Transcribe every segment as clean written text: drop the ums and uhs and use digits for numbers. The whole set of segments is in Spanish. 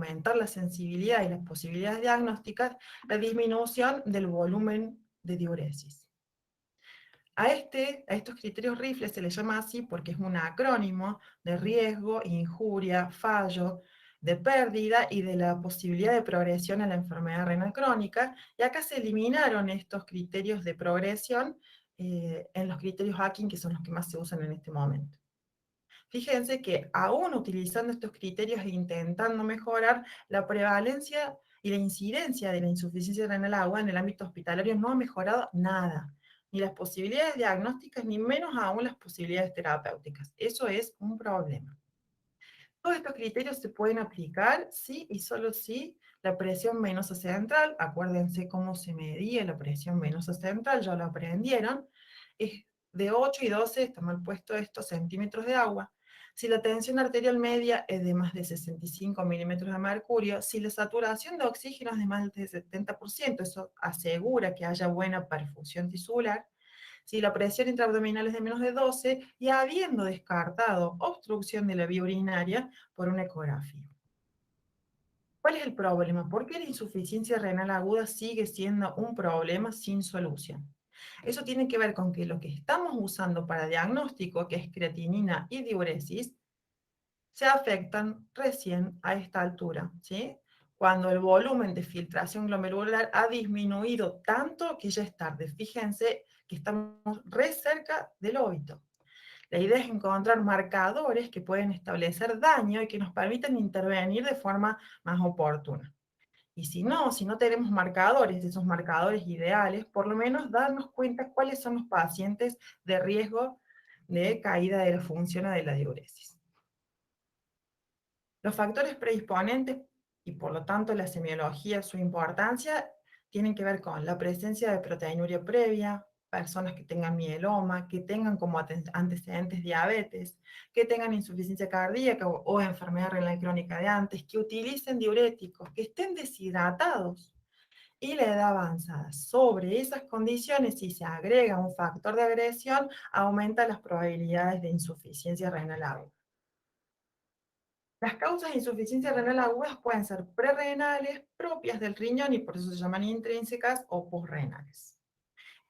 aumentar la sensibilidad y las posibilidades diagnósticas, la disminución del volumen de diuresis. A estos criterios RIFLE se les llama así porque es un acrónimo de riesgo, injuria, fallo, de pérdida y de la posibilidad de progresión a la enfermedad renal crónica, y acá se eliminaron estos criterios de progresión en los criterios Akin, que son los que más se usan en este momento. Fíjense que aún utilizando estos criterios e intentando mejorar, la prevalencia y la incidencia de la insuficiencia renal aguda en el ámbito hospitalario no ha mejorado nada, ni las posibilidades diagnósticas, ni menos aún las posibilidades terapéuticas. Eso es un problema. Todos estos criterios se pueden aplicar si y solo si la presión venosa central, acuérdense cómo se medía la presión venosa central, ya lo aprendieron, es de 8 y 12, está mal puesto esto, centímetros de agua. Si la tensión arterial media es de más de 65 milímetros de mercurio, si la saturación de oxígeno es de más del 70%, eso asegura que haya buena perfusión tisular. Si la presión intraabdominal es de menos de 12 y habiendo descartado obstrucción de la vía urinaria por una ecografía. ¿Cuál es el problema? ¿Por qué la insuficiencia renal aguda sigue siendo un problema sin solución? Eso tiene que ver con que lo que estamos usando para diagnóstico, que es creatinina y diuresis, se afectan recién a esta altura, ¿sí? Cuando el volumen de filtración glomerular ha disminuido tanto que ya es tarde. Fíjense que estamos re cerca del óbito. La idea es encontrar marcadores que pueden establecer daño y que nos permitan intervenir de forma más oportuna. Y si no tenemos marcadores, esos marcadores ideales, por lo menos darnos cuenta cuáles son los pacientes de riesgo de caída de la función o de la diuresis. Los factores predisponentes y por lo tanto la semiología, su importancia, tienen que ver con la presencia de proteinuria previa, personas que tengan mieloma, que tengan como antecedentes diabetes, que tengan insuficiencia cardíaca o enfermedad renal crónica de antes, que utilicen diuréticos, que estén deshidratados y la edad avanzada. Sobre esas condiciones, si se agrega un factor de agresión, aumenta las probabilidades de insuficiencia renal aguda. Las causas de insuficiencia renal agudas pueden ser prerrenales, propias del riñón y por eso se llaman intrínsecas, o posrenales.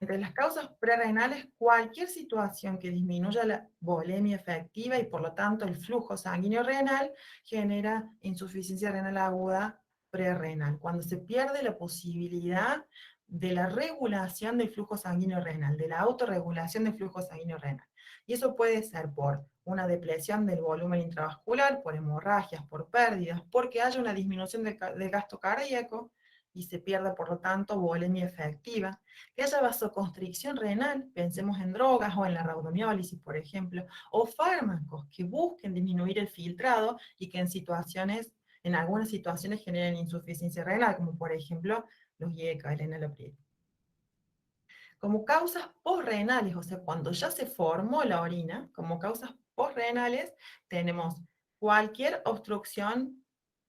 Entre las causas prerrenales, cualquier situación que disminuya la volemia efectiva y por lo tanto el flujo sanguíneo renal genera insuficiencia renal aguda prerrenal, cuando se pierde la posibilidad de la regulación del flujo sanguíneo renal, de la autorregulación del flujo sanguíneo renal. Y eso puede ser por una depresión del volumen intravascular, por hemorragias, por pérdidas, porque haya una disminución del gasto cardíaco y se pierda, por lo tanto, volemia efectiva, que haya vasoconstricción renal, pensemos en drogas o en la rhabdomiólisis, por ejemplo, o fármacos que busquen disminuir el filtrado y que en algunas situaciones generen insuficiencia renal, como por ejemplo los IECA, el enalapril. Como causas posrenales, o sea, cuando ya se formó la orina, como causas posrenales, tenemos cualquier obstrucción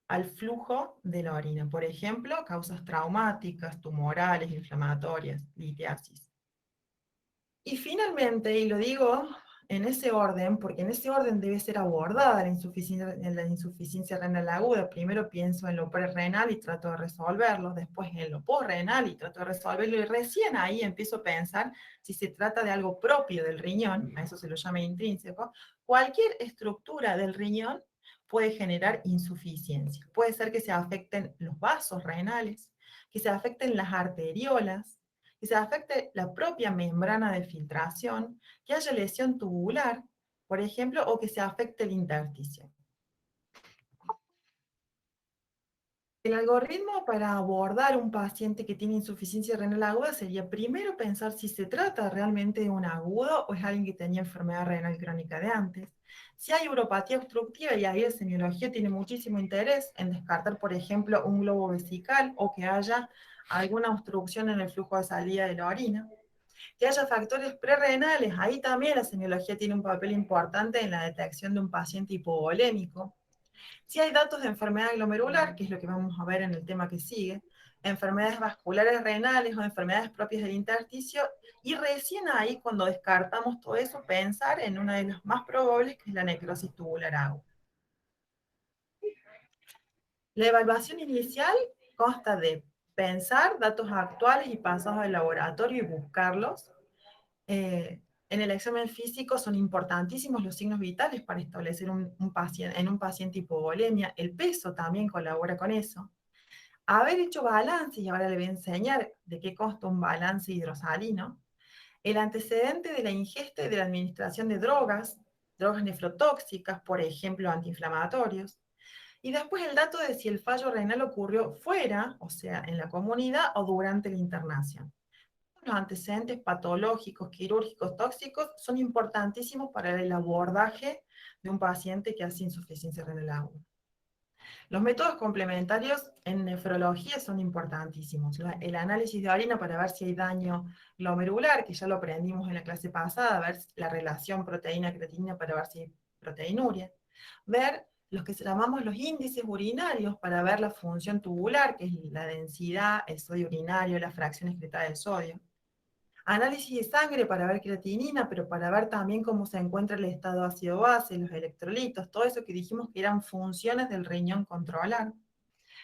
al flujo de la orina. Por ejemplo, causas traumáticas, tumorales, inflamatorias, litiasis. Y finalmente, y lo digo en ese orden, porque en ese orden debe ser abordada la insuficiencia renal aguda. Primero pienso en lo prerrenal y trato de resolverlo, después en lo posrenal y trato de resolverlo, y recién ahí empiezo a pensar si se trata de algo propio del riñón, a eso se lo llama intrínseco. Cualquier estructura del riñón puede generar insuficiencia. Puede ser que se afecten los vasos renales, que se afecten las arteriolas, que se afecte la propia membrana de filtración, que haya lesión tubular, por ejemplo, o que se afecte el intersticio. El algoritmo para abordar un paciente que tiene insuficiencia renal aguda sería primero pensar si se trata realmente de un agudo o es alguien que tenía enfermedad renal crónica de antes. Si hay uropatía obstructiva, y ahí la semiología tiene muchísimo interés en descartar, por ejemplo, un globo vesical o que haya alguna obstrucción en el flujo de salida de la orina. Que haya factores prerrenales, ahí también la semiología tiene un papel importante en la detección de un paciente hipovolémico. Si hay datos de enfermedad glomerular, que es lo que vamos a ver en el tema que sigue, enfermedades vasculares renales o enfermedades propias del intersticio, y recién ahí, cuando descartamos todo eso, pensar en una de las más probables, que es la necrosis tubular aguda. La evaluación inicial consta de pensar datos actuales y pasados del laboratorio y buscarlos. En el examen físico son importantísimos los signos vitales para establecer un paciente, en un paciente hipovolemia. El peso también colabora con eso. Haber hecho balance, y ahora le voy a enseñar de qué consta un balance hidrosalino. El antecedente de la ingesta y de la administración de drogas, drogas nefrotóxicas, por ejemplo, antiinflamatorios. Y después el dato de si el fallo renal ocurrió fuera, o sea, en la comunidad o durante la internación. Los antecedentes patológicos, quirúrgicos, tóxicos son importantísimos para el abordaje de un paciente que hace insuficiencia renal aguda. Los métodos complementarios en nefrología son importantísimos. El análisis de orina para ver si hay daño glomerular, que ya lo aprendimos en la clase pasada, ver la relación proteína-creatinina para ver si hay proteinuria. Ver los que llamamos los índices urinarios para ver la función tubular, que es la densidad, el sodio urinario, la fracción excretada del sodio. Análisis de sangre para ver creatinina, pero para ver también cómo se encuentra el estado ácido-base, los electrolitos, todo eso que dijimos que eran funciones del riñón controlar.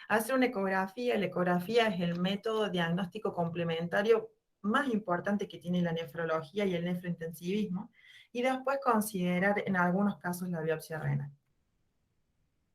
Hacer una ecografía, la ecografía es el método diagnóstico complementario más importante que tiene la nefrología y el nefrointensivismo, y después considerar en algunos casos la biopsia renal.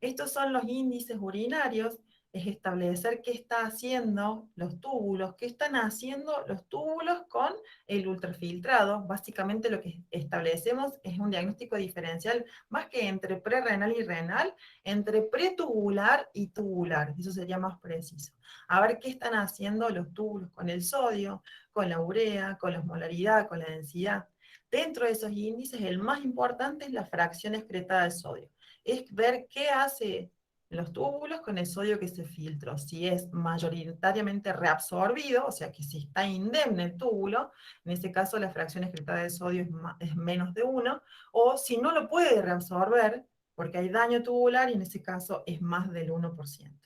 Estos son los índices urinarios, es establecer qué está haciendo los túbulos, qué están haciendo los túbulos con el ultrafiltrado. Básicamente lo que establecemos es un diagnóstico diferencial, más que entre prerrenal y renal, entre pretubular y tubular. Eso sería más preciso. A ver qué están haciendo los túbulos con el sodio, con la urea, con la osmolaridad, con la densidad. Dentro de esos índices, el más importante es la fracción excretada de sodio, es ver qué hace los túbulos con el sodio que se filtró, si es mayoritariamente reabsorbido, o sea que si está indemne el túbulo, en ese caso la fracción excretada de sodio es menos de 1, o si no lo puede reabsorber, porque hay daño tubular, y en ese caso es más del 1%.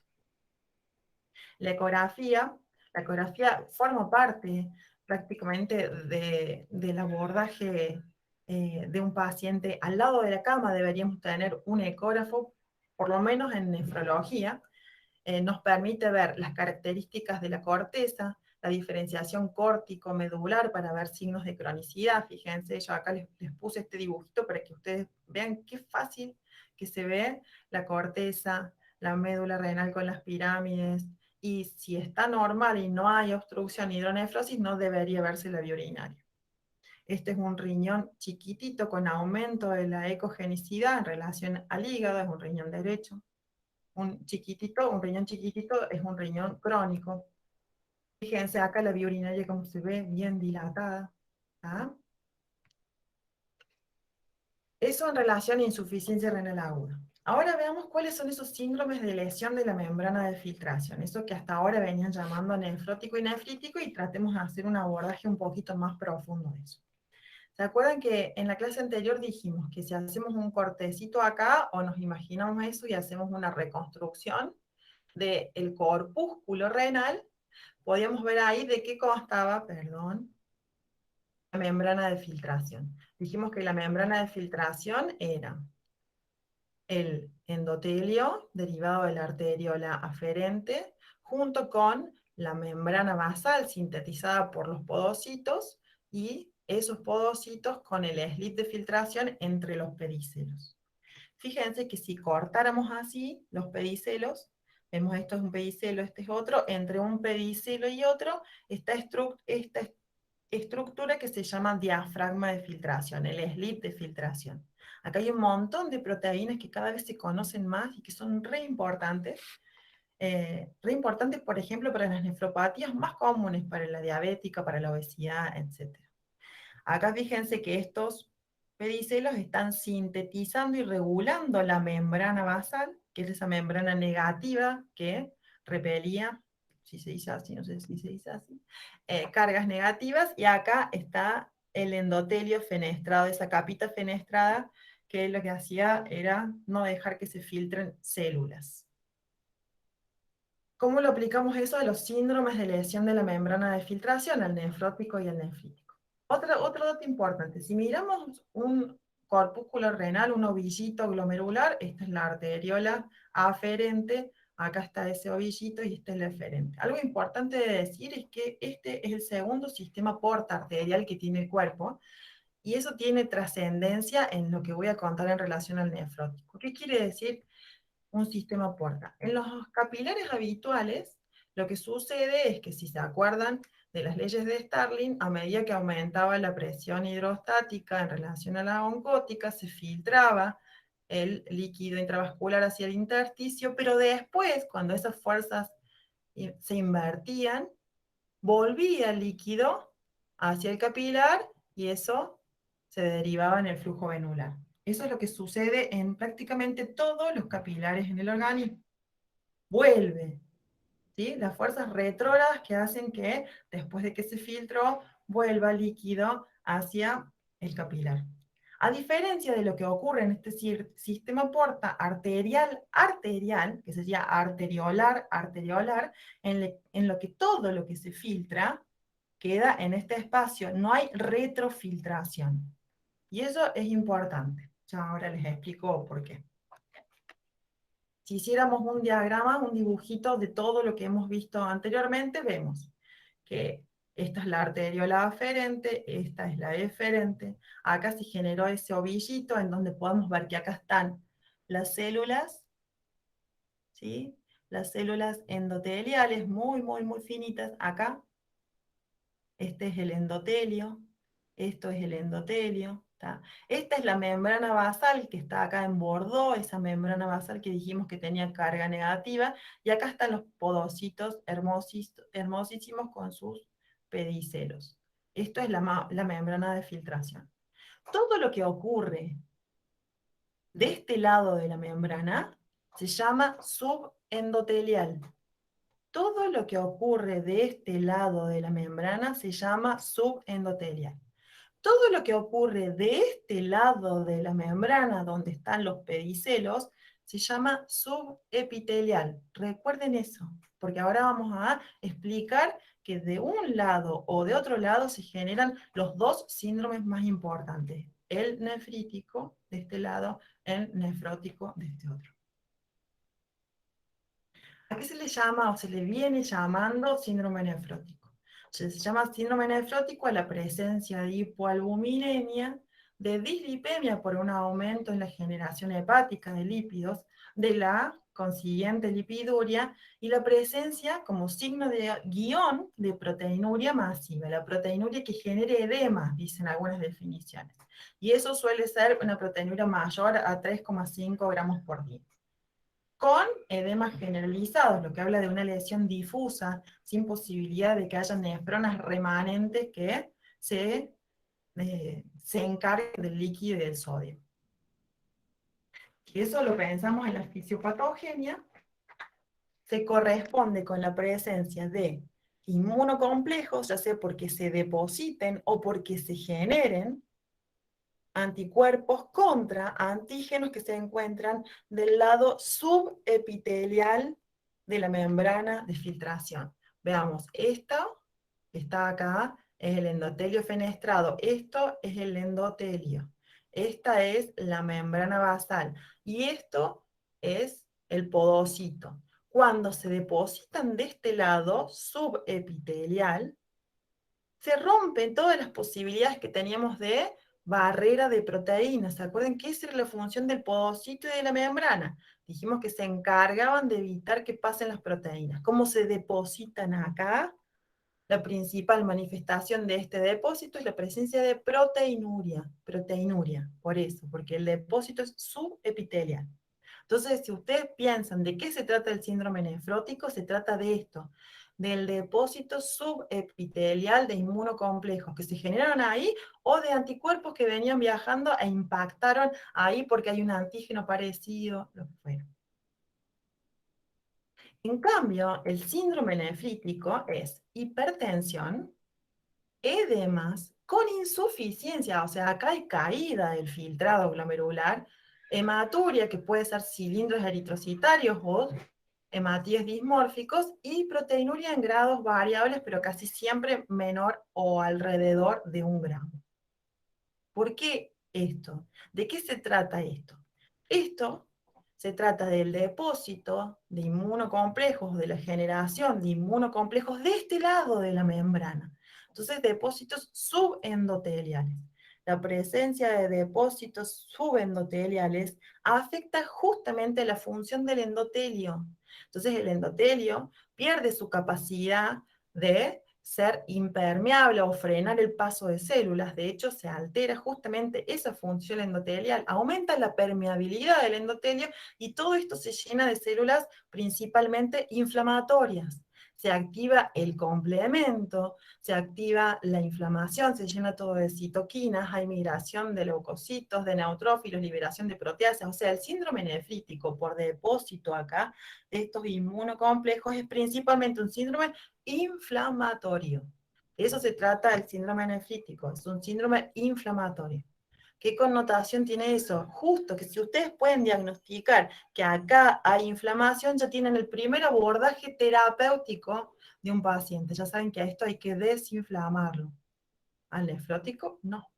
La ecografía, la ecografía forma parte prácticamente del abordaje de un paciente. Al lado de la cama deberíamos tener un ecógrafo, por lo menos en nefrología. Nos permite ver las características de la corteza, la diferenciación córtico-medular para ver signos de cronicidad. Fíjense, yo acá les puse este dibujito para que ustedes vean qué fácil que se ve la corteza, la médula renal con las pirámides, y si está normal y no hay obstrucción hidronefrosis, no debería verse la vía urinaria. Este es un riñón chiquitito con aumento de la ecogenicidad en relación al hígado, es un riñón derecho. Un riñón chiquitito es un riñón crónico. Fíjense acá la vía urinaria como se ve, bien dilatada. ¿Ah? Eso en relación a insuficiencia renal aguda. Ahora veamos cuáles son esos síndromes de lesión de la membrana de filtración, eso que hasta ahora venían llamando nefrótico y nefrítico, y tratemos de hacer un abordaje un poquito más profundo de eso. ¿Se acuerdan que en la clase anterior dijimos que si hacemos un cortecito acá, o nos imaginamos eso y hacemos una reconstrucción del corpúsculo renal, podíamos ver ahí de qué constaba, perdón, la membrana de filtración? Dijimos que la membrana de filtración era el endotelio derivado de la arteriola aferente, junto con la membrana basal sintetizada por los podocitos, y esos podocitos con el slip de filtración entre los pedicelos. Fíjense que si cortáramos así los pedicelos, vemos esto es un pedicelo, este es otro, entre un pedicelo y otro, esta estructura que se llama diafragma de filtración, el slip de filtración. Acá hay un montón de proteínas que cada vez se conocen más y que son re importantes, por ejemplo, para las nefropatías más comunes, para la diabética, para la obesidad, etc. Acá fíjense que estos pedicelos están sintetizando y regulando la membrana basal, que es esa membrana negativa que repelía, si se dice así, no sé si se dice así, cargas negativas, y acá está el endotelio fenestrado, esa capita fenestrada que lo que hacía era no dejar que se filtren células. ¿Cómo lo aplicamos eso a los síndromes de lesión de la membrana de filtración, al nefrótico y al nefrítico? Otro dato importante, si miramos un corpúsculo renal, un ovillito glomerular, esta es la arteriola aferente Acá está ese ovillito y este es el eferente. Algo importante de decir es que este es el segundo sistema porta arterial que tiene el cuerpo, y eso tiene trascendencia en lo que voy a contar en relación al nefrótico. ¿Qué quiere decir un sistema porta? En los capilares habituales, lo que sucede es que, si se acuerdan de las leyes de Starling, a medida que aumentaba la presión hidrostática en relación a la oncótica, se filtraba el líquido intravascular hacia el intersticio, pero después, cuando esas fuerzas se invertían, volvía el líquido hacia el capilar y eso se derivaba en el flujo venular. Eso es lo que sucede en prácticamente todos los capilares en el organismo. Vuelve, ¿sí? Las fuerzas retrógradas que hacen que, después de que se filtró, vuelva el líquido hacia el capilar. A diferencia de lo que ocurre en este sistema porta arterial, que sería arteriolar, en lo que todo lo que se filtra queda en este espacio, no hay retrofiltración. Y eso es importante. Ya ahora les explico por qué. Si hiciéramos un diagrama, un dibujito de todo lo que hemos visto anteriormente, vemos que esta es la arteriola aferente, esta es la eferente. Acá se generó ese ovillito en donde podemos ver que acá están las células, ¿sí? Las células endoteliales muy, muy, muy finitas. Acá, este es el endotelio, esto es el endotelio. ¿Tá? Esta es la membrana basal que está acá en Bordeaux, esa membrana basal que dijimos que tenía carga negativa, y acá están los podocitos hermosísimos con sus pedicelos. Esto es la membrana de filtración. Todo lo que ocurre de este lado de la membrana se llama subendotelial. Todo lo que ocurre de este lado de la membrana se llama subendotelial. Todo lo que ocurre de este lado de la membrana, donde están los pedicelos, se llama subepitelial. Recuerden eso, porque ahora vamos a explicar que de un lado o de otro lado se generan los dos síndromes más importantes: el nefrítico de este lado, el nefrótico de este otro. ¿A qué se le llama o se le viene llamando síndrome nefrótico? Se llama síndrome nefrótico a la presencia de hipoalbuminemia, de dislipemia por un aumento en la generación hepática de lípidos, de la consiguiente lipiduria, y la presencia como signo de guión de proteinuria masiva, la proteinuria que genere edema, dicen algunas definiciones. Y eso suele ser una proteinuria mayor a 3,5 gramos por día, con edemas generalizados, lo que habla de una lesión difusa, sin posibilidad de que haya nefronas remanentes que se encarguen del líquido y del sodio. Y eso lo pensamos en la fisiopatogenia, se corresponde con la presencia de inmunocomplejos, ya sea porque se depositen o porque se generen anticuerpos contra antígenos que se encuentran del lado subepitelial de la membrana de filtración. Veamos, esto que está acá es el endotelio fenestrado, esto es el endotelio, esta es la membrana basal, y esto es el podocito. Cuando se depositan de este lado subepitelial, se rompen todas las posibilidades que teníamos de barrera de proteínas. ¿Se acuerdan que esa era la función del podocito y de la membrana? Dijimos que se encargaban de evitar que pasen las proteínas. ¿Cómo se depositan acá? La principal manifestación de este depósito es la presencia de proteinuria, por eso, porque el depósito es subepitelial. Entonces, si ustedes piensan de qué se trata el síndrome nefrótico, se trata de esto, del depósito subepitelial de inmunocomplejos que se generaron ahí, o de anticuerpos que venían viajando e impactaron ahí porque hay un antígeno parecido, lo que fuera. En cambio, el síndrome nefrítico es hipertensión, edemas con insuficiencia, o sea, acá hay caída del filtrado glomerular, hematuria, que puede ser cilindros eritrocitarios o hematíes dismórficos, y proteinuria en grados variables, pero casi siempre menor o alrededor de 1 gramo. ¿Por qué esto? ¿De qué se trata esto? Esto se trata del depósito de inmunocomplejos, de la generación de inmunocomplejos de este lado de la membrana. Entonces, depósitos subendoteliales. La presencia de depósitos subendoteliales afecta justamente la función del endotelio. Entonces, el endotelio pierde su capacidad de ser impermeable o frenar el paso de células. De hecho, se altera justamente esa función endotelial, aumenta la permeabilidad del endotelio y todo esto se llena de células principalmente inflamatorias. Se activa el complemento, se activa la inflamación, se llena todo de citoquinas, hay migración de leucocitos, de neutrófilos, liberación de proteasas. O sea, el síndrome nefrítico por depósito acá de estos inmunocomplejos es principalmente un síndrome inflamatorio. De eso se trata el síndrome nefrítico, es un síndrome inflamatorio. ¿Qué connotación tiene eso? Justo que si ustedes pueden diagnosticar que acá hay inflamación, ya tienen el primer abordaje terapéutico de un paciente. Ya saben que a esto hay que desinflamarlo. Al nefrótico, no.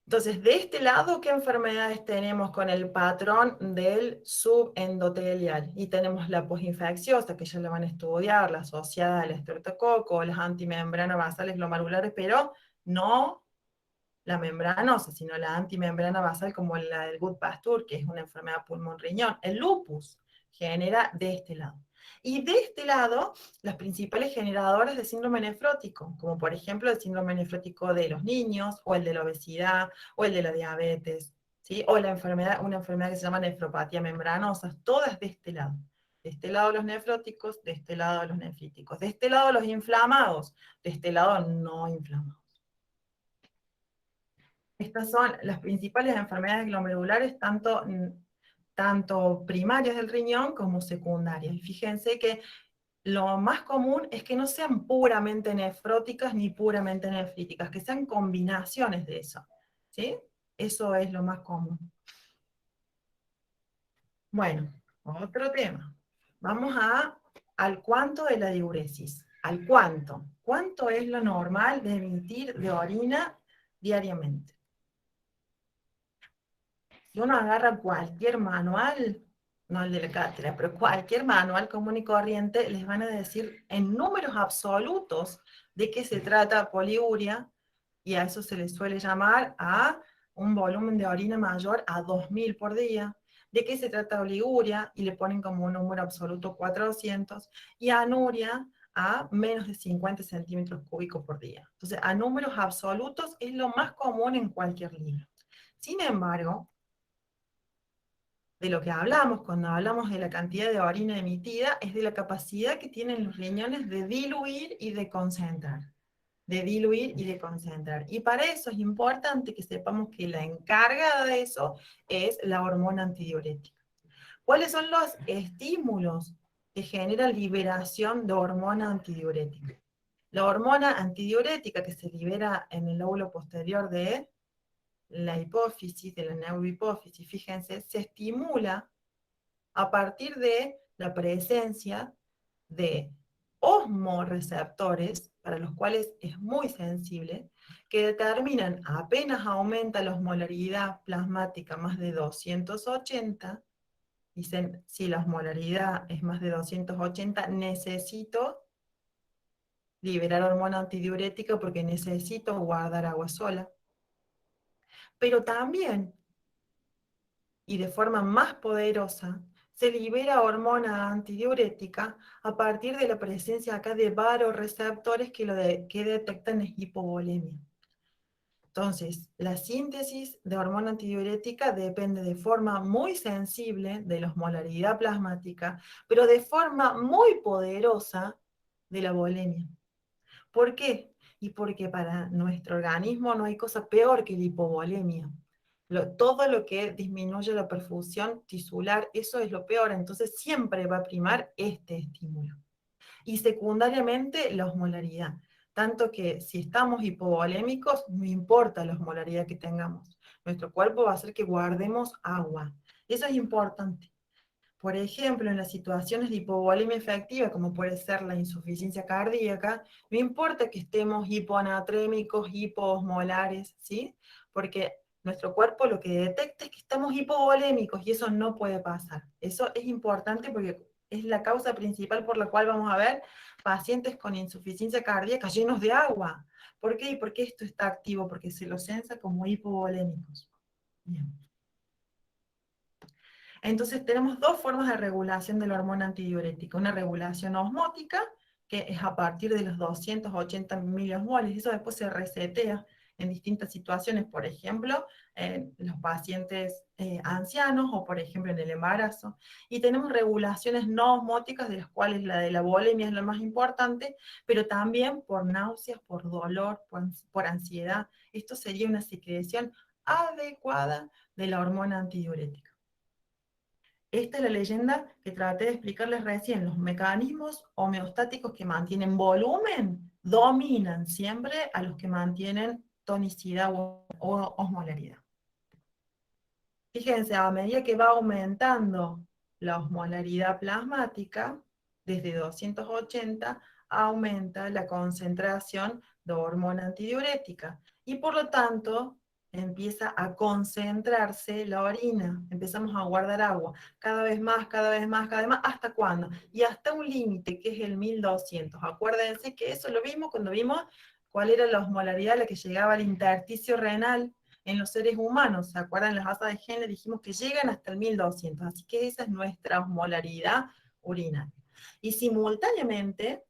Entonces, de este lado, ¿qué enfermedades tenemos con el patrón del subendotelial? Y tenemos la posinfecciosa, que ya la van a estudiar, la asociada al estreptococo, las antimembranas basales glomerulares, pero no la membranosa, sino la antimembrana basal como la del Gut-Pasteur, que es una enfermedad pulmón-riñón. El lupus genera de este lado. Y de este lado, las principales generadoras de síndrome nefrótico, como por ejemplo el síndrome nefrótico de los niños, o el de la obesidad, o el de la diabetes, ¿sí? O la enfermedad, una enfermedad que se llama nefropatía membranosa, todas de este lado. De este lado los nefróticos, de este lado los nefríticos, de este lado los inflamados, de este lado no inflamados. Estas son las principales enfermedades glomerulares, tanto primarias del riñón como secundarias. Y fíjense que lo más común es que no sean puramente nefróticas ni puramente nefríticas, que sean combinaciones de eso. ¿Sí? Eso es lo más común. Bueno, otro tema. Vamos al cuánto de la diuresis. Al cuánto. ¿Cuánto es lo normal de emitir de orina diariamente? Si uno agarra cualquier manual, no el de la cátedra, pero cualquier manual común y corriente, les van a decir en números absolutos de qué se trata poliuria, y a eso se le suele llamar a un volumen de orina mayor a 2000 por día. ¿De qué se trata oliguria? Y le ponen como un número absoluto 400, y anuria a menos de 50 centímetros cúbicos por día. Entonces, a números absolutos es lo más común en cualquier libro. Sin embargo, de lo que hablamos cuando hablamos de la cantidad de orina emitida es de la capacidad que tienen los riñones de diluir y de concentrar. De diluir y de concentrar. Y para eso es importante que sepamos que la encargada de eso es la hormona antidiurética. ¿Cuáles son los estímulos que generan liberación de hormona antidiurética? La hormona antidiurética que se libera en el lóbulo posterior de la hipófisis, de la neurohipófisis, fíjense, se estimula a partir de la presencia de osmoreceptores, para los cuales es muy sensible, que determinan apenas aumenta la osmolaridad plasmática más de 280, dicen, si la osmolaridad es más de 280, necesito liberar hormona antidiurética porque necesito guardar agua sola. Pero también, y de forma más poderosa, se libera hormona antidiurética a partir de la presencia acá de varoreceptores que detectan hipovolemia. Entonces, la síntesis de hormona antidiurética depende de forma muy sensible de la osmolaridad plasmática, pero de forma muy poderosa de la volemia. ¿Por qué? Y porque para nuestro organismo no hay cosa peor que la hipovolemia. Todo lo que disminuye la perfusión tisular, eso es lo peor, entonces siempre va a primar este estímulo. Y secundariamente la osmolaridad, tanto que si estamos hipovolémicos, no importa la osmolaridad que tengamos, nuestro cuerpo va a hacer que guardemos agua. Eso es importante. Por ejemplo, en las situaciones de hipovolemia efectiva, como puede ser la insuficiencia cardíaca, no importa que estemos hiponatrémicos, hipoosmolares, ¿sí? Porque nuestro cuerpo lo que detecta es que estamos hipovolémicos y eso no puede pasar. Eso es importante porque es la causa principal por la cual vamos a ver pacientes con insuficiencia cardíaca llenos de agua. ¿Por qué? ¿Y por qué esto está activo? Porque se los sensa como hipovolémicos. Bien. Entonces tenemos dos formas de regulación de la hormona antidiurética. Una regulación osmótica, que es a partir de los 280 miliosmoles, eso después se resetea en distintas situaciones, por ejemplo, en los pacientes ancianos o por ejemplo en el embarazo. Y tenemos regulaciones no osmóticas, de las cuales la de la bulimia es la más importante, pero también por náuseas, por dolor, por ansiedad. Esto sería una secreción adecuada de la hormona antidiurética. Esta es la leyenda que traté de explicarles recién. Los mecanismos homeostáticos que mantienen volumen dominan siempre a los que mantienen tonicidad o osmolaridad. Fíjense, a medida que va aumentando la osmolaridad plasmática, desde 280 aumenta la concentración de hormona antidiurética y por lo tanto empieza a concentrarse la orina, empezamos a guardar agua cada vez más, cada vez más, cada vez más, ¿hasta cuándo? Y hasta un límite que es el 1200. Acuérdense que eso lo vimos cuando vimos cuál era la osmolaridad a la que llegaba al intersticio renal en los seres humanos. ¿Se acuerdan? Las asas de Henle dijimos que llegan hasta el 1200, así que esa es nuestra osmolaridad urinaria. Y simultáneamente,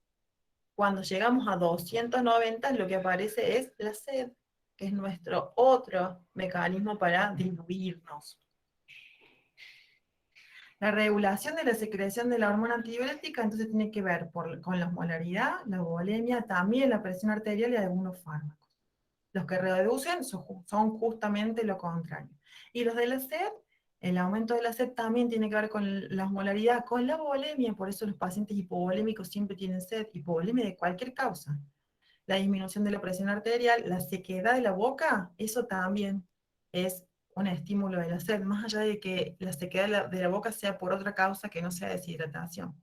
cuando llegamos a 290, lo que aparece es la sed, que es nuestro otro mecanismo para diluirnos. La regulación de la secreción de la hormona antidiurética entonces tiene que ver con la osmolaridad, la bulimia, también la presión arterial y algunos fármacos. Los que reducen son justamente lo contrario. Y los de la sed, el aumento de la sed también tiene que ver con la osmolaridad, con la bulimia, por eso los pacientes hipovolémicos siempre tienen sed, hipovolemia de cualquier causa. La disminución de la presión arterial, la sequedad de la boca, eso también es un estímulo de la sed, más allá de que la sequedad de la boca sea por otra causa que no sea deshidratación.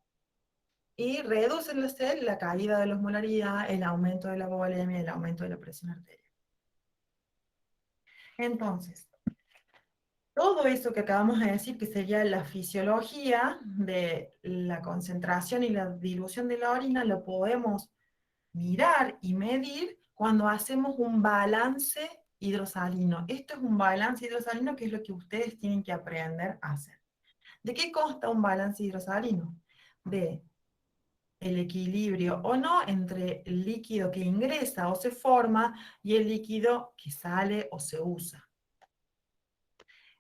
Y reducen la sed, la caída de la osmolaridad, el aumento de la bulimia, el aumento de la presión arterial. Entonces, todo eso que acabamos de decir, que sería la fisiología de la concentración y la dilución de la orina, lo podemos mirar y medir cuando hacemos un balance hidrosalino. Esto es un balance hidrosalino que es lo que ustedes tienen que aprender a hacer. ¿De qué consta un balance hidrosalino? De el equilibrio o no entre el líquido que ingresa o se forma y el líquido que sale o se usa.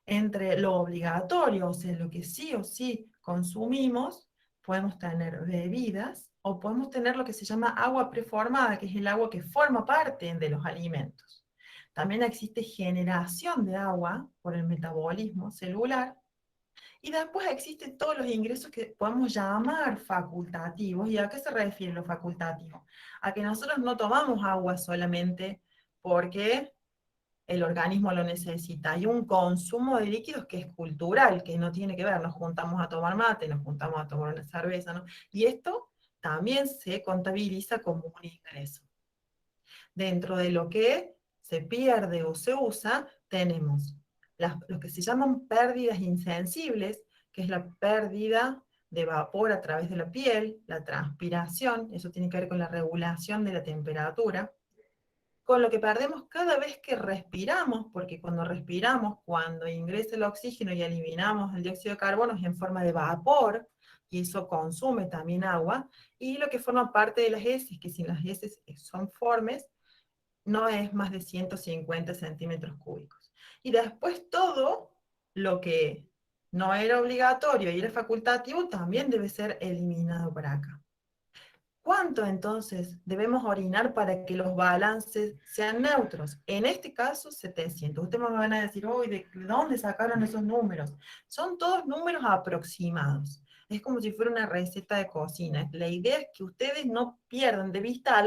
Entre lo obligatorio, o sea, lo que sí o sí consumimos, podemos tener bebidas o podemos tener lo que se llama agua preformada, que es el agua que forma parte de los alimentos. También existe generación de agua por el metabolismo celular y después existen todos los ingresos que podemos llamar facultativos. ¿Y a qué se refiere lo facultativo? A que nosotros no tomamos agua solamente porque el organismo lo necesita. Hay un consumo de líquidos que es cultural, que no tiene que ver, nos juntamos a tomar mate, nos juntamos a tomar una cerveza, ¿no? Y esto también se contabiliza como un ingreso. Dentro de lo que se pierde o se usa, tenemos lo que se llaman pérdidas insensibles, que es la pérdida de vapor a través de la piel, la transpiración, eso tiene que ver con la regulación de la temperatura, con lo que perdemos cada vez que respiramos, porque cuando respiramos, cuando ingresa el oxígeno y eliminamos el dióxido de carbono es en forma de vapor, y eso consume también agua, y lo que forma parte de las heces, que si las heces son formes, no es más de 150 centímetros cúbicos. Y después todo lo que no era obligatorio y era facultativo también debe ser eliminado por acá. ¿Cuánto entonces debemos orinar para que los balances sean neutros? En este caso, 700. Ustedes me van a decir, uy, ¿de dónde sacaron esos números? Son todos números aproximados. Es como si fuera una receta de cocina. La idea es que ustedes no pierdan de vista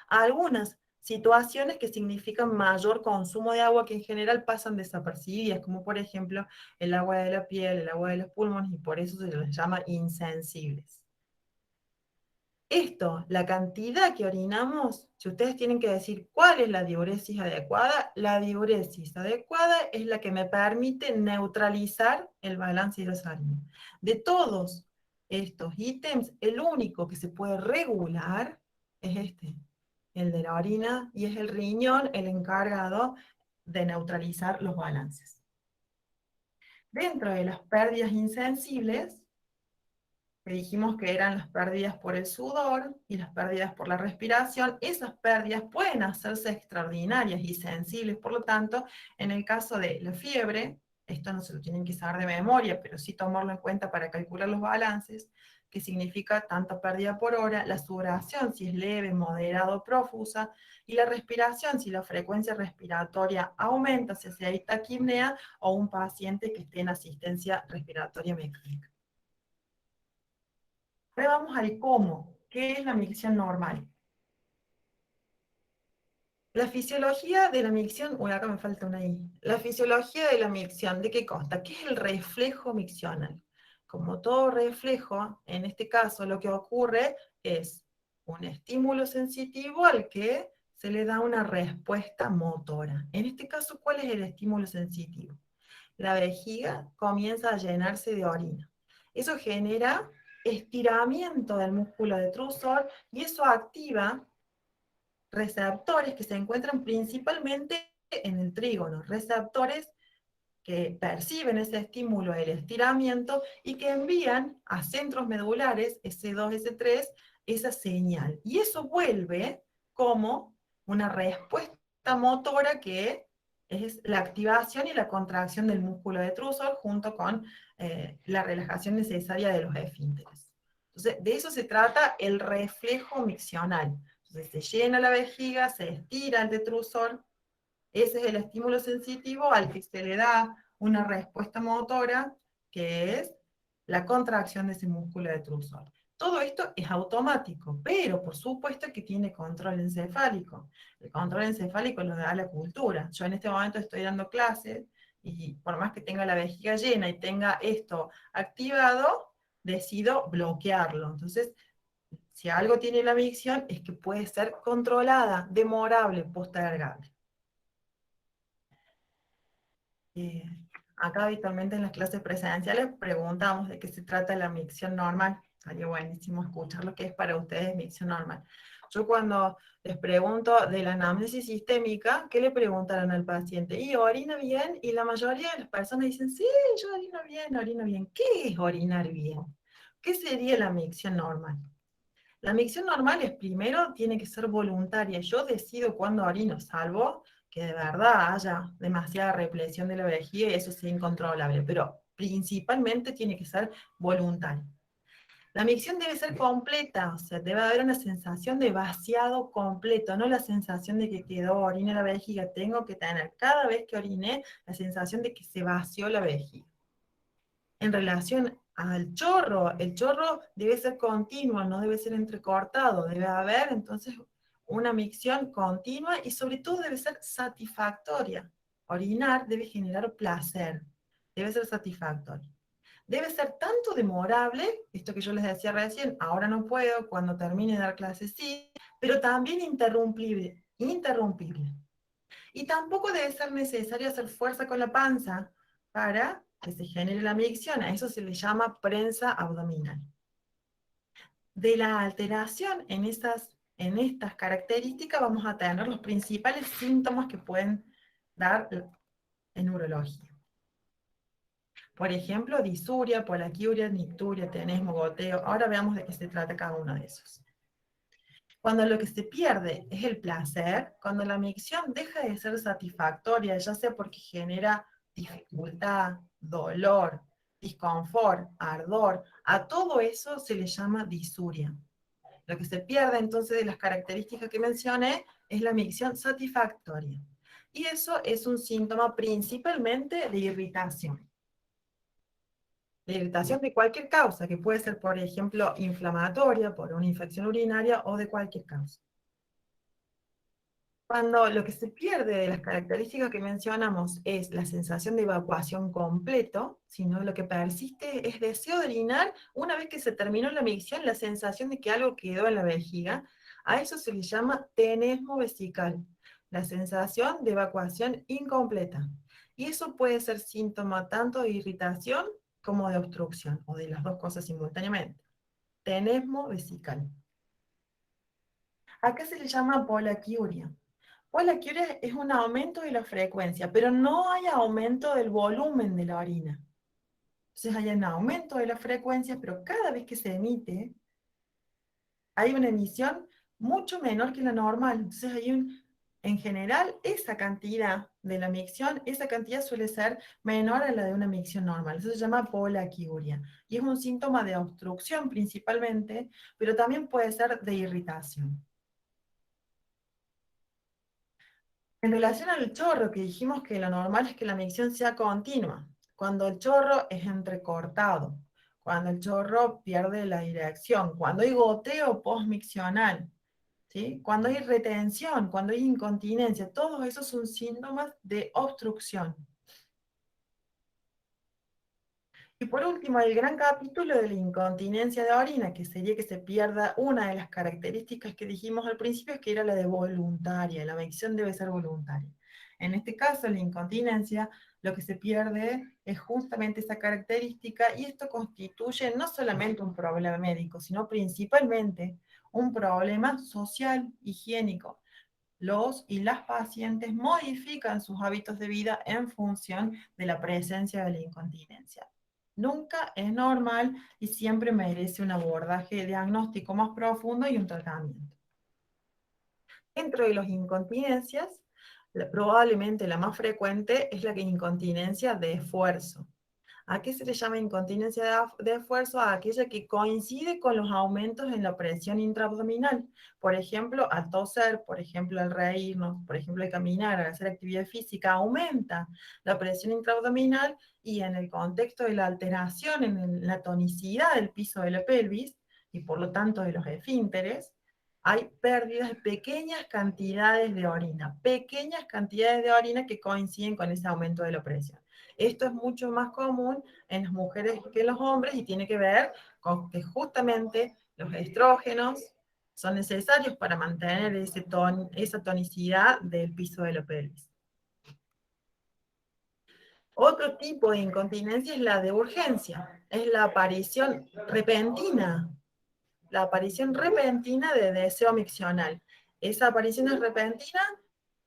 algunas situaciones que significan mayor consumo de agua que en general pasan desapercibidas, como por ejemplo el agua de la piel, el agua de los pulmones, y por eso se les llama insensibles. Esto, la cantidad que orinamos, si ustedes tienen que decir cuál es la diuresis adecuada es la que me permite neutralizar el balance hidrosalino. De todos estos ítems, el único que se puede regular es este, el de la orina, y es el riñón el encargado de neutralizar los balances. Dentro de las pérdidas insensibles, que dijimos que eran las pérdidas por el sudor y las pérdidas por la respiración, esas pérdidas pueden hacerse extraordinarias y sensibles, por lo tanto, en el caso de la fiebre, esto no se lo tienen que saber de memoria, pero sí tomarlo en cuenta para calcular los balances, que significa tanta pérdida por hora, la sudoración si es leve, moderada o profusa, y la respiración si la frecuencia respiratoria aumenta, si hay taquipnea o un paciente que esté en asistencia respiratoria mecánica. Ahora vamos al cómo. ¿Qué es la micción normal? La fisiología de la micción, uy, acá me falta una I. La fisiología de la micción, ¿de qué consta? ¿Qué es el reflejo miccional? Como todo reflejo, en este caso lo que ocurre es un estímulo sensitivo al que se le da una respuesta motora. En este caso, ¿cuál es el estímulo sensitivo? La vejiga comienza a llenarse de orina. Eso genera estiramiento del músculo detrusor y eso activa receptores que se encuentran principalmente en el trígono, receptores que perciben ese estímulo del estiramiento y que envían a centros medulares, S2, S3, esa señal. Y eso vuelve como una respuesta motora que es la activación y la contracción del músculo detrusor junto con la relajación necesaria de los esfínteres. Entonces, de eso se trata el reflejo miccional. Entonces, se llena la vejiga, se estira el detrusor. Ese es el estímulo sensitivo al que se le da una respuesta motora, que es la contracción de ese músculo detrusor. Todo esto es automático, pero por supuesto que tiene control encefálico. El control encefálico lo da la cultura. Yo en este momento estoy dando clases y por más que tenga la vejiga llena y tenga esto activado, decido bloquearlo. Entonces, si algo tiene la micción es que puede ser controlada, demorable, postergable. Eh, Acá habitualmente en las clases presenciales preguntamos de qué se trata la micción normal. Sería buenísimo escuchar lo que es para ustedes micción normal. Yo cuando les pregunto de la anamnesis sistémica, ¿qué le preguntaron al paciente? ¿Y orina bien? Y la mayoría de las personas dicen, sí, yo orino bien, orino bien. ¿Qué es orinar bien? ¿Qué sería la micción normal? La micción normal es primero, tiene que ser voluntaria. Yo decido cuándo orino, salvo que de verdad haya demasiada represión de la vejiga y eso sea incontrolable, pero principalmente tiene que ser voluntaria. La micción debe ser completa, o sea, debe haber una sensación de vaciado completo, no la sensación de que quedó orina en la vejiga. Tengo que tener cada vez que oriné la sensación de que se vació la vejiga. En relación al chorro, el chorro debe ser continuo, no debe ser entrecortado, debe haber entonces una micción continua y sobre todo debe ser satisfactoria. Orinar debe generar placer, debe ser satisfactorio. Debe ser tanto demorable, esto que yo les decía recién, ahora no puedo, cuando termine de dar clases sí, pero también interrumpible, interrumpible. Y tampoco debe ser necesario hacer fuerza con la panza para que se genere la micción. A eso se le llama prensa abdominal. De la alteración en estas características vamos a tener los principales síntomas que pueden dar en urología. Por ejemplo, disuria, polaquiuria, nicturia, tenesmo, goteo. Ahora veamos de qué se trata cada uno de esos. Cuando lo que se pierde es el placer, cuando la micción deja de ser satisfactoria, ya sea porque genera dificultad, dolor, disconfort, ardor, a todo eso se le llama disuria. Lo que se pierde entonces de las características que mencioné es la micción satisfactoria. Y eso es un síntoma principalmente de irritación. La irritación de cualquier causa, que puede ser, por ejemplo, inflamatoria, por una infección urinaria o de cualquier causa. Cuando lo que se pierde de las características que mencionamos es la sensación de evacuación completo, sino lo que persiste es deseo de orinar una vez que se terminó la micción, la sensación de que algo quedó en la vejiga, a eso se le llama tenesmo vesical, la sensación de evacuación incompleta. Y eso puede ser síntoma tanto de irritación como de obstrucción, o de las dos cosas simultáneamente. Tenesmo vesical. Acá se le llama polaquiuria. Polaquiuria es un aumento de la frecuencia, pero no hay aumento del volumen de la orina. Entonces hay un aumento de la frecuencia, pero cada vez que se emite, hay una emisión mucho menor que la normal. Entonces en general, esa cantidad de la micción, esa cantidad suele ser menor a la de una micción normal. Eso se llama polaquiuria. Y es un síntoma de obstrucción principalmente, pero también puede ser de irritación. En relación al chorro, que dijimos que lo normal es que la micción sea continua, cuando el chorro es entrecortado, cuando el chorro pierde la dirección, cuando hay goteo postmiccional, ¿sí? Cuando hay retención, cuando hay incontinencia, todos esos son síntomas de obstrucción. Y por último, el gran capítulo de la incontinencia de orina, que sería que se pierda una de las características que dijimos al principio, que era la de voluntaria, la micción debe ser voluntaria. En este caso, la incontinencia, lo que se pierde es justamente esa característica y esto constituye no solamente un problema médico, sino principalmente un problema social, higiénico. Los y las pacientes modifican sus hábitos de vida en función de la presencia de la incontinencia. Nunca es normal y siempre merece un abordaje diagnóstico más profundo y un tratamiento. Dentro de las incontinencias, probablemente la más frecuente es la incontinencia de esfuerzo. ¿A qué se le llama incontinencia de esfuerzo? A aquella que coincide con los aumentos en la presión intraabdominal. Por ejemplo, al toser, por ejemplo, al reírnos, por ejemplo, al caminar, al hacer actividad física, aumenta la presión intraabdominal y en el contexto de la alteración en la tonicidad del piso de la pelvis y por lo tanto de los esfínteres, hay pérdidas de pequeñas cantidades de orina que coinciden con ese aumento de la presión. Esto es mucho más común en las mujeres que en los hombres y tiene que ver con que justamente los estrógenos son necesarios para mantener esa tonicidad del piso de la pelvis. Otro tipo de incontinencia es la de urgencia, es la aparición repentina de deseo miccional. Esa aparición es repentina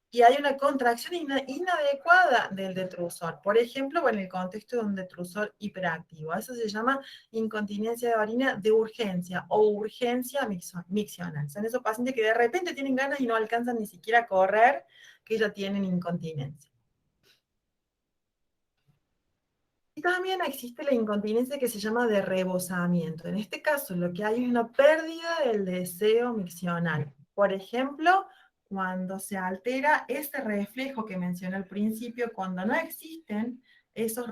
y hay una contracción inadecuada del detrusor. Por ejemplo, en el contexto de un detrusor hiperactivo. Eso se llama incontinencia de orina de urgencia o urgencia miccional. Son esos pacientes que de repente tienen ganas y no alcanzan ni siquiera a correr, que ya tienen incontinencia. Y también existe la incontinencia que se llama de rebosamiento. En este caso, lo que hay es una pérdida del deseo miccional. Por ejemplo, cuando se altera ese reflejo que mencioné al principio, cuando no existen esos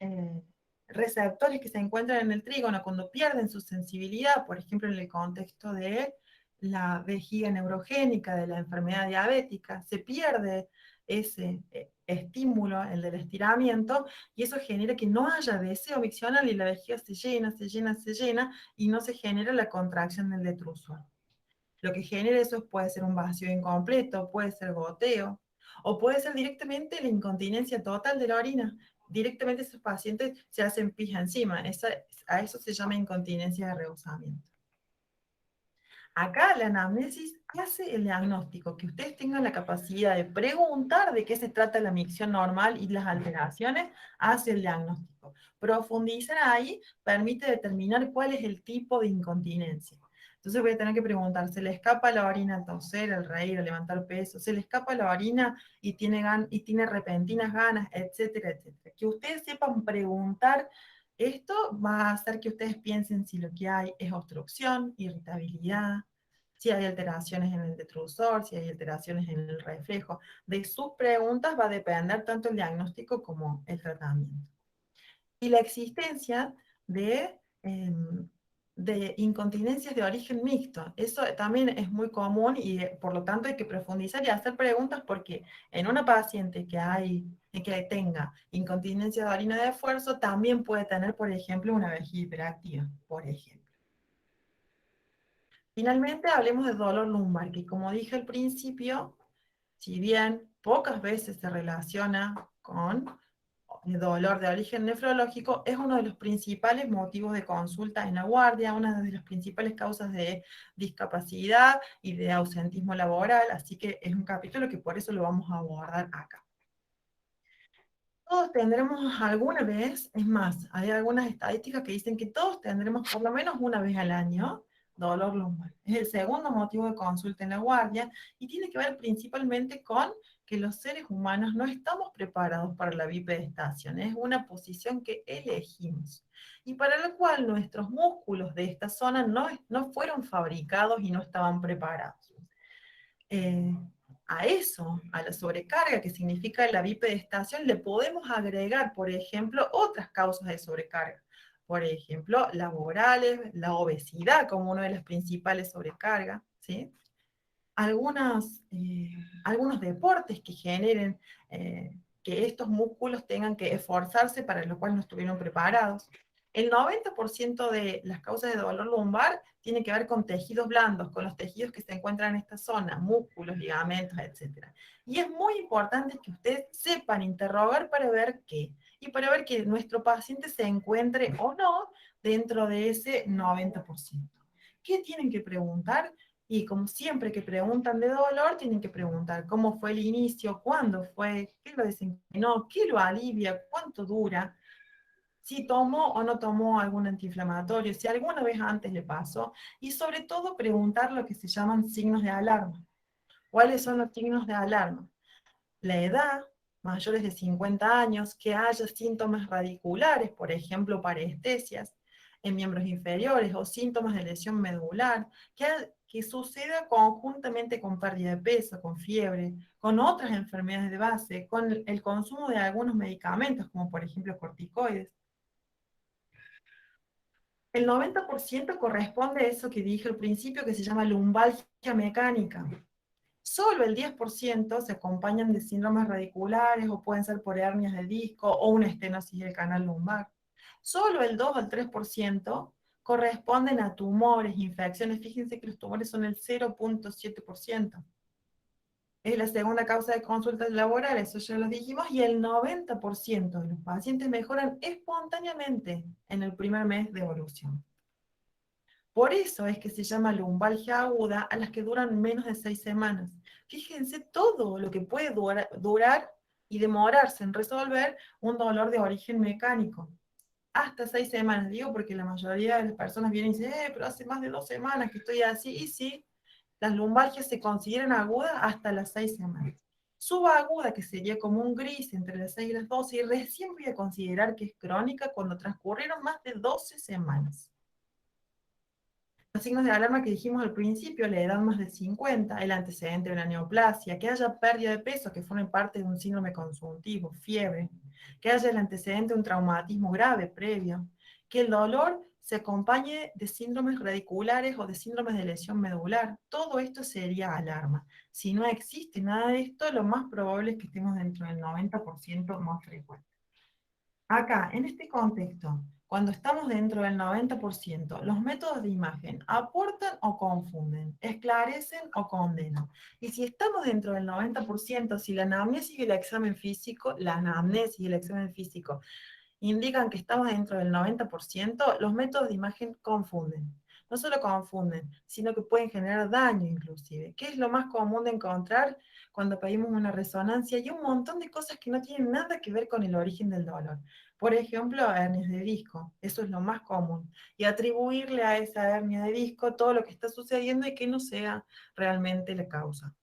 eh, receptores que se encuentran en el trígono, cuando pierden su sensibilidad, por ejemplo, en el contexto de la vejiga neurogénica, de la enfermedad diabética, se pierde ese estímulo, el del estiramiento, y eso genera que no haya deseo miccional y la vejiga se llena, se llena, se llena, y no se genera la contracción del detrusor. Lo que genera eso puede ser un vacío incompleto, puede ser goteo, o puede ser directamente la incontinencia total de la orina. Directamente esos pacientes se hacen pija encima. A eso se llama incontinencia de rebosamiento. Acá la anamnesis hace el diagnóstico, que ustedes tengan la capacidad de preguntar de qué se trata la micción normal y las alteraciones, hace el diagnóstico. Profundizar ahí permite determinar cuál es el tipo de incontinencia. Entonces voy a tener que preguntar, ¿se le escapa la orina al toser, al reír, al levantar peso? ¿Se le escapa la orina y tiene repentinas ganas, etcétera, etcétera? Que ustedes sepan preguntar esto va a hacer que ustedes piensen si lo que hay es obstrucción, irritabilidad, si hay alteraciones en el detrusor, si hay alteraciones en el reflejo. De sus preguntas va a depender tanto el diagnóstico como el tratamiento. Y la existencia de de incontinencias de origen mixto. Eso también es muy común y por lo tanto hay que profundizar y hacer preguntas porque en una paciente que tenga incontinencia de orina de esfuerzo también puede tener, por ejemplo, una vejiga hiperactiva, por ejemplo. Finalmente, hablemos de dolor lumbar, que como dije al principio, si bien pocas veces se relaciona con dolor de origen nefrológico, es uno de los principales motivos de consulta en la guardia, una de las principales causas de discapacidad y de ausentismo laboral, así que es un capítulo que por eso lo vamos a abordar acá. Todos tendremos alguna vez, es más, hay algunas estadísticas que dicen que todos tendremos por lo menos una vez al año dolor lumbar. Es el segundo motivo de consulta en la guardia y tiene que ver principalmente con que los seres humanos no estamos preparados para la bipedestación. Es una posición que elegimos y para la cual nuestros músculos de esta zona no fueron fabricados y no estaban preparados. eh, a eso, a la sobrecarga que significa la bipedestación, le podemos agregar, por ejemplo, otras causas de sobrecarga. Por ejemplo, laborales, la obesidad como una de las principales sobrecargas, ¿sí? Algunos deportes que generen que estos músculos tengan que esforzarse para lo cual no estuvieron preparados. El 90% de las causas de dolor lumbar tiene que ver con tejidos blandos, con los tejidos que se encuentran en esta zona, músculos, ligamentos, etc. Y es muy importante que ustedes sepan interrogar para ver qué, y para ver que nuestro paciente se encuentre o no dentro de ese 90%. ¿Qué tienen que preguntar? Y como siempre que preguntan de dolor, tienen que preguntar cómo fue el inicio, cuándo fue, qué lo desencadenó, qué lo alivia, cuánto dura, si tomó o no tomó algún antiinflamatorio, si alguna vez antes le pasó, y sobre todo preguntar lo que se llaman signos de alarma. ¿Cuáles son los signos de alarma? La edad, mayores de 50 años, que haya síntomas radiculares, por ejemplo, parestesias en miembros inferiores o síntomas de lesión medular, que suceda conjuntamente con pérdida de peso, con fiebre, con otras enfermedades de base, con el consumo de algunos medicamentos, como por ejemplo corticoides. El 90% corresponde a eso que dije al principio, que se llama lumbalgia mecánica. Solo el 10% se acompañan de síndromes radiculares o pueden ser por hernias de disco o una estenosis del canal lumbar. Solo el 2 al 3% corresponden a tumores, infecciones. Fíjense que los tumores son el 0,7%. Es la segunda causa de consultas laborales, eso ya lo dijimos, y el 90% de los pacientes mejoran espontáneamente en el primer mes de evolución. Por eso es que se llama lumbalgia aguda a las que duran menos de 6 semanas. Fíjense todo lo que puede durar y demorarse en resolver un dolor de origen mecánico. Hasta 6 semanas, digo, porque la mayoría de las personas vienen y dicen, pero hace más de 2 semanas que estoy así. Y sí, las lumbalgias se consideran agudas hasta las 6 semanas. Subaguda, que sería como un gris entre las 6 y las 12, y recién voy a considerar que es crónica cuando transcurrieron más de 12 semanas. Los signos de alarma que dijimos al principio, la edad más de 50, el antecedente de una neoplasia, que haya pérdida de peso, que forme parte de un síndrome consuntivo, fiebre, que haya el antecedente de un traumatismo grave previo, que el dolor se acompañe de síndromes radiculares o de síndromes de lesión medular. Todo esto sería alarma. Si no existe nada de esto, lo más probable es que estemos dentro del 90% más frecuente. Acá, en este contexto, cuando estamos dentro del 90%, los métodos de imagen aportan o confunden, esclarecen o condenan. Y si estamos dentro del 90%, si la anamnesis y el examen físico, la anamnesis y el examen físico indican que estamos dentro del 90%, los métodos de imagen confunden. No solo confunden, sino que pueden generar daño inclusive, que es lo más común de encontrar cuando pedimos una resonancia y un montón de cosas que no tienen nada que ver con el origen del dolor. Por ejemplo, hernias de disco, eso es lo más común. Y atribuirle a esa hernia de disco todo lo que está sucediendo y que no sea realmente la causa.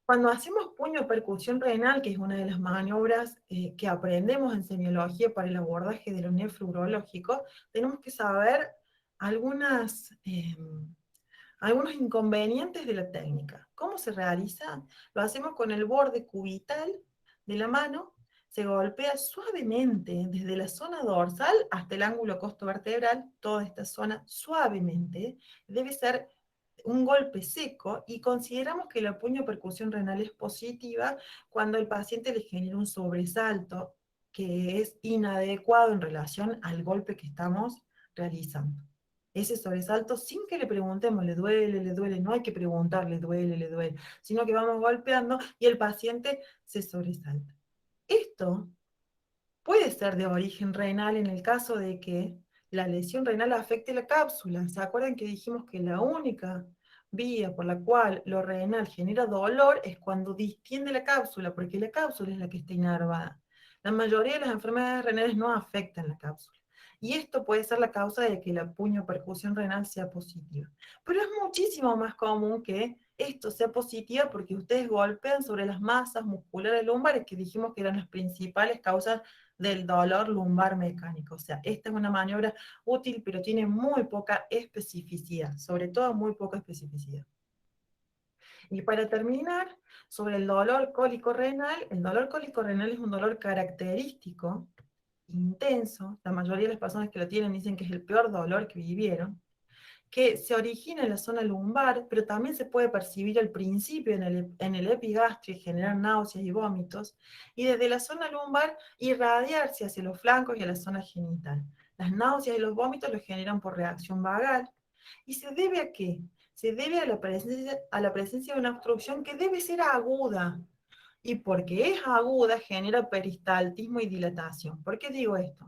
Cuando hacemos puño percusión renal, que es una de las maniobras que aprendemos en semiología para el abordaje de lo nefrológico, tenemos que saber algunos inconvenientes de la técnica. ¿Cómo se realiza? Lo hacemos con el borde cubital de la mano, se golpea suavemente desde la zona dorsal hasta el ángulo costovertebral, toda esta zona suavemente, debe ser un golpe seco, y consideramos que la puniopercusión renal es positiva cuando el paciente le genera un sobresalto que es inadecuado en relación al golpe que estamos realizando. Ese sobresalto, sin que le preguntemos, le duele, no hay que preguntar, le duele, sino que vamos golpeando y el paciente se sobresalta. Esto puede ser de origen renal en el caso de que la lesión renal afecte la cápsula. ¿Se acuerdan que dijimos que la única vía por la cual lo renal genera dolor es cuando distiende la cápsula, porque la cápsula es la que está inervada? La mayoría de las enfermedades renales no afectan la cápsula. Y esto puede ser la causa de que la puniopercusión renal sea positiva. Pero es muchísimo más común que esto sea positiva porque ustedes golpean sobre las masas musculares lumbares, que dijimos que eran las principales causas del dolor lumbar mecánico. O sea, esta es una maniobra útil, pero tiene muy poca especificidad, sobre todo muy poca especificidad. Y para terminar, sobre el dolor cólico renal, el dolor cólico renal es un dolor característico, intenso. La mayoría de las personas que lo tienen dicen que es el peor dolor que vivieron, que se origina en la zona lumbar, pero también se puede percibir al principio en el epigastrio y generar náuseas y vómitos, y desde la zona lumbar irradiarse hacia los flancos y a la zona genital. Las náuseas y los vómitos los generan por reacción vagal. ¿Y se debe a qué? Se debe a la presencia de una obstrucción que debe ser aguda, y porque es aguda genera peristaltismo y dilatación. ¿Por qué digo esto?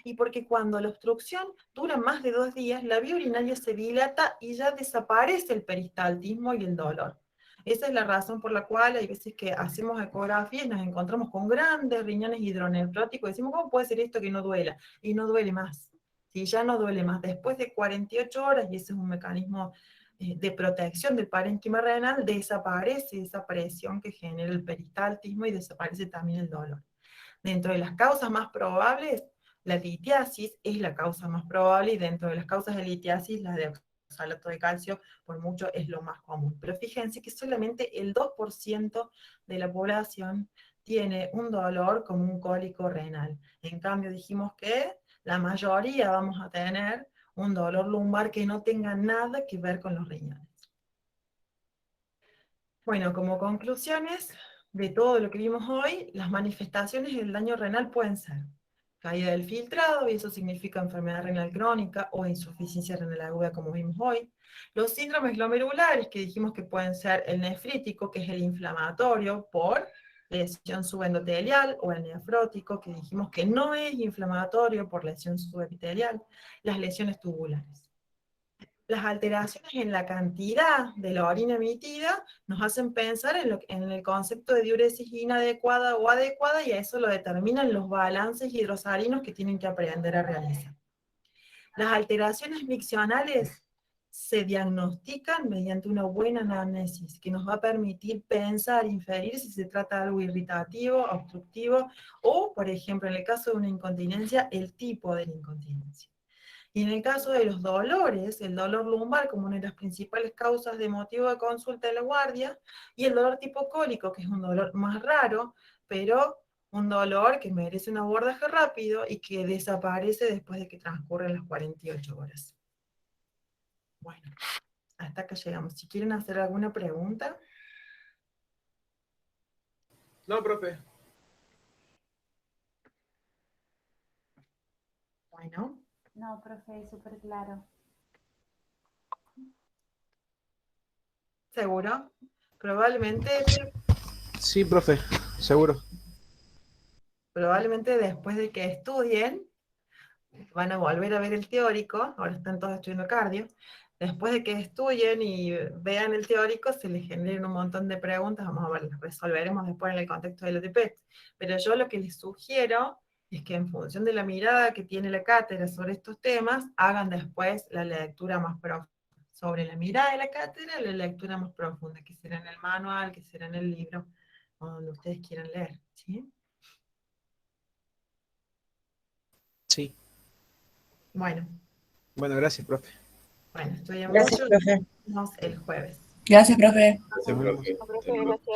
Y porque cuando la obstrucción dura más de 2 días, la vía urinaria se dilata y ya desaparece el peristaltismo y el dolor. Esa es la razón por la cual hay veces que hacemos ecografía y nos encontramos con grandes riñones hidronefróticos y decimos, ¿cómo puede ser esto que no duela? Y no duele más. Si ya no duele más, después de 48 horas, y ese es un mecanismo de protección del parénquima renal, desaparece esa presión que genera el peristaltismo y desaparece también el dolor. Dentro de las causas más probables, la litiasis es la causa más probable, y dentro de las causas de litiasis, la de oxalato de calcio, por mucho, es lo más común. Pero fíjense que solamente el 2% de la población tiene un dolor como un cólico renal. En cambio, dijimos que la mayoría vamos a tener un dolor lumbar que no tenga nada que ver con los riñones. Bueno, como conclusiones de todo lo que vimos hoy, las manifestaciones del daño renal pueden ser caída del filtrado, y eso significa enfermedad renal crónica o insuficiencia renal aguda, como vimos hoy. Los síndromes glomerulares, que dijimos que pueden ser el nefrítico, que es el inflamatorio por lesión subendotelial, o el nefrótico, que dijimos que no es inflamatorio por lesión subepitelial. Las lesiones tubulares. Las alteraciones en la cantidad de la orina emitida nos hacen pensar en el concepto de diuresis inadecuada o adecuada, y a eso lo determinan los balances hidrosalinos que tienen que aprender a realizar. Las alteraciones miccionales se diagnostican mediante una buena anamnesis, que nos va a permitir pensar, inferir si se trata de algo irritativo, obstructivo, o, por ejemplo, en el caso de una incontinencia, el tipo de la incontinencia. Y en el caso de los dolores, el dolor lumbar como una de las principales causas de motivo de consulta de la guardia, y el dolor tipo cólico, que es un dolor más raro, pero un dolor que merece un abordaje rápido y que desaparece después de que transcurren las 48 horas. Bueno, hasta acá llegamos. Si quieren hacer alguna pregunta. No, profe. Bueno. No, profe, súper claro. ¿Seguro? Probablemente Sí, profe, seguro. después de que estudien, van a volver a ver el teórico, ahora están todos estudiando cardio, después de que estudien y vean el teórico, se les generen un montón de preguntas, vamos a ver, las resolveremos después en el contexto del OTP, pero yo lo que les sugiero es que en función de la mirada que tiene la cátedra sobre estos temas, hagan después la lectura más profunda. Sobre la mirada de la cátedra, la lectura más profunda, que será en el manual, que será en el libro, o donde ustedes quieran leer, ¿sí? Sí. Bueno, Gracias, profe. estudian Gracias, mucho, profe. nos vemos el jueves. Gracias, profe. Gracias, profe. Profe, gracias.